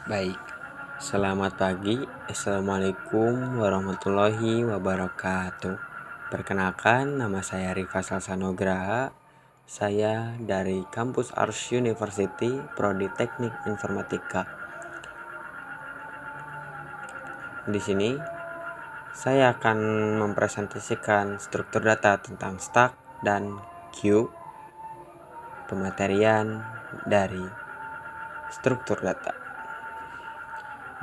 Baik, selamat pagi. Assalamualaikum warahmatullahi wabarakatuh. Perkenalkan, nama saya Rifa Salsanograha. Saya dari kampus Ars University, Prodi Teknik Informatika. Di sini, saya akan mempresentasikan struktur data tentang stack dan queue, pematerian dari struktur data.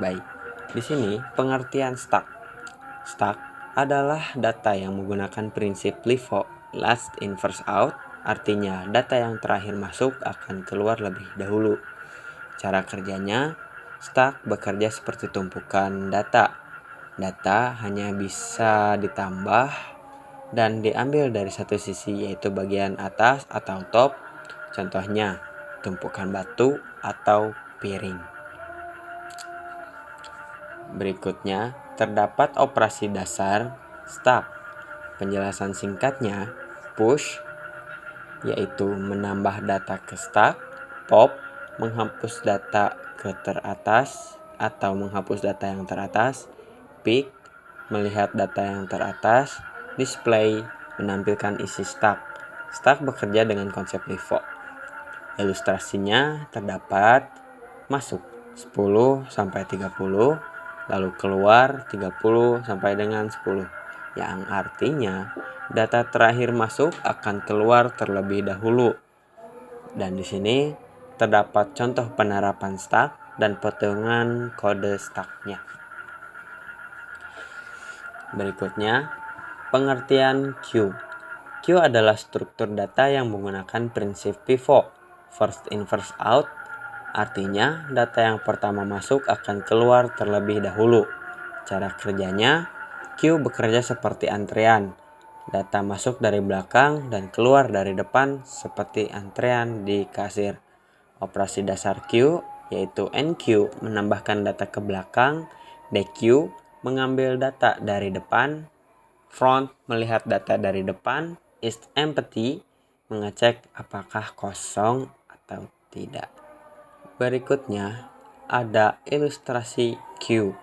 Baik, di sini pengertian stack. Stack adalah data yang menggunakan prinsip LIFO, last in first out, artinya data yang terakhir masuk akan keluar lebih dahulu. Cara kerjanya, stack bekerja seperti tumpukan data. Data hanya bisa ditambah dan diambil dari satu sisi, yaitu bagian atas atau top. Contohnya, tumpukan batu atau piring. Berikutnya, terdapat operasi dasar stack. Penjelasan singkatnya, push, yaitu menambah data ke stack, pop, menghapus data ke teratas atau menghapus data yang teratas, pick, melihat data yang teratas, display, menampilkan isi stack. Stack bekerja dengan konsep LIFO. Ilustrasinya terdapat masuk 10 sampai 30, lalu keluar 30 sampai dengan 10, yang artinya data terakhir masuk akan keluar terlebih dahulu. Dan di sini terdapat contoh penerapan stack dan potongan kode stacknya. Berikutnya, pengertian queue. Queue adalah struktur data yang menggunakan prinsip pivot, first in first out. Artinya, data yang pertama masuk akan keluar terlebih dahulu. Cara kerjanya, queue bekerja seperti antrean. Data masuk dari belakang dan keluar dari depan seperti antrean di kasir. Operasi dasar queue yaitu enqueue menambahkan data ke belakang, dequeue mengambil data dari depan, front melihat data dari depan, is empty mengecek apakah kosong atau tidak. Berikutnya ada ilustrasi Q.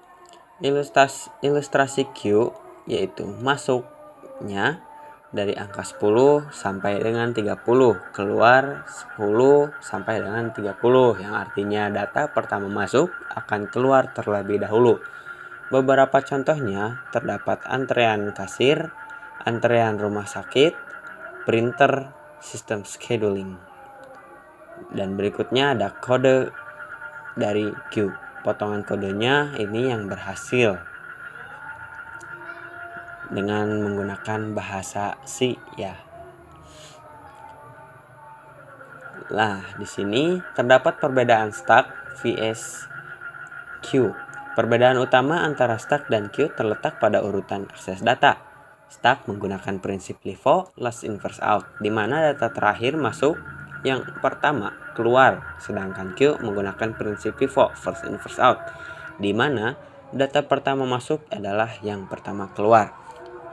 Ilustrasi Q yaitu masuknya dari angka 10 sampai dengan 30, keluar 10 sampai dengan 30, yang artinya data pertama masuk akan keluar terlebih dahulu. Beberapa contohnya terdapat antrean kasir, antrean rumah sakit, printer, sistem scheduling. Dan berikutnya ada kode dari Q. Potongan kodenya ini yang berhasil dengan menggunakan bahasa C ya. Nah, di sini terdapat perbedaan stack vs queue. Perbedaan utama antara stack dan queue terletak pada urutan akses data. Stack menggunakan prinsip LIFO, last in first out, di mana data terakhir masuk yang pertama keluar, sedangkan queue menggunakan prinsip pivot, first in first out, di mana data pertama masuk adalah yang pertama keluar.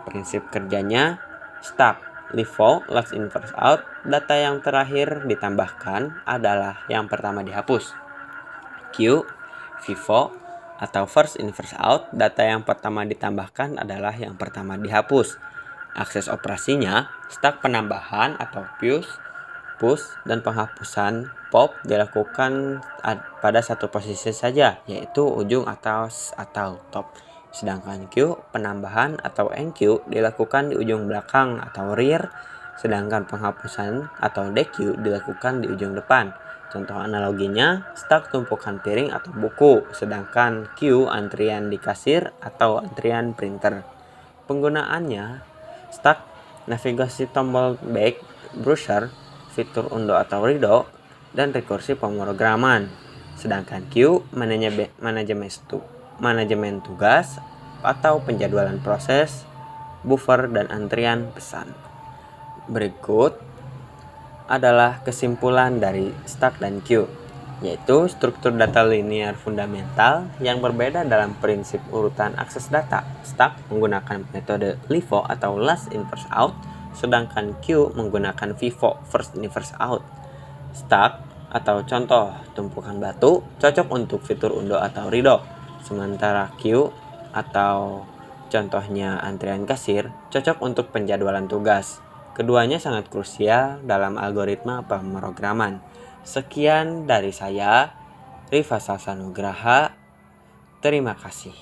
Prinsip kerjanya, stack, LIFO, last in first out, data yang terakhir ditambahkan adalah yang pertama dihapus. Queue, FIFO, atau first in first out, data yang pertama ditambahkan adalah yang pertama dihapus. Akses operasinya, stack penambahan atau push, dan penghapusan pop dilakukan pada satu posisi saja, yaitu ujung atas atau top. Sedangkan queue penambahan atau enqueue dilakukan di ujung belakang atau rear, sedangkan penghapusan atau dequeue dilakukan di ujung depan. Contoh analoginya, stack tumpukan piring atau buku, sedangkan queue antrian di kasir atau antrian printer. Penggunaannya, stack navigasi tombol back, browser, fitur undo atau redo, dan rekursi pemrograman. Sedangkan queue manajemen tugas atau penjadwalan proses, buffer, dan antrian pesan. Berikut adalah kesimpulan dari stack dan queue, yaitu struktur data linear fundamental yang berbeda dalam prinsip urutan akses data. Stack menggunakan metode LIFO atau last in first out, sedangkan queue menggunakan FIFO, first in first out. Stack atau contoh tumpukan batu cocok untuk fitur undo atau rido, sementara Q atau contohnya antrian kasir cocok untuk penjadwalan tugas. Keduanya sangat krusial dalam algoritma pemrograman. Sekian dari saya, Rifa Salsanugraha. Terima kasih.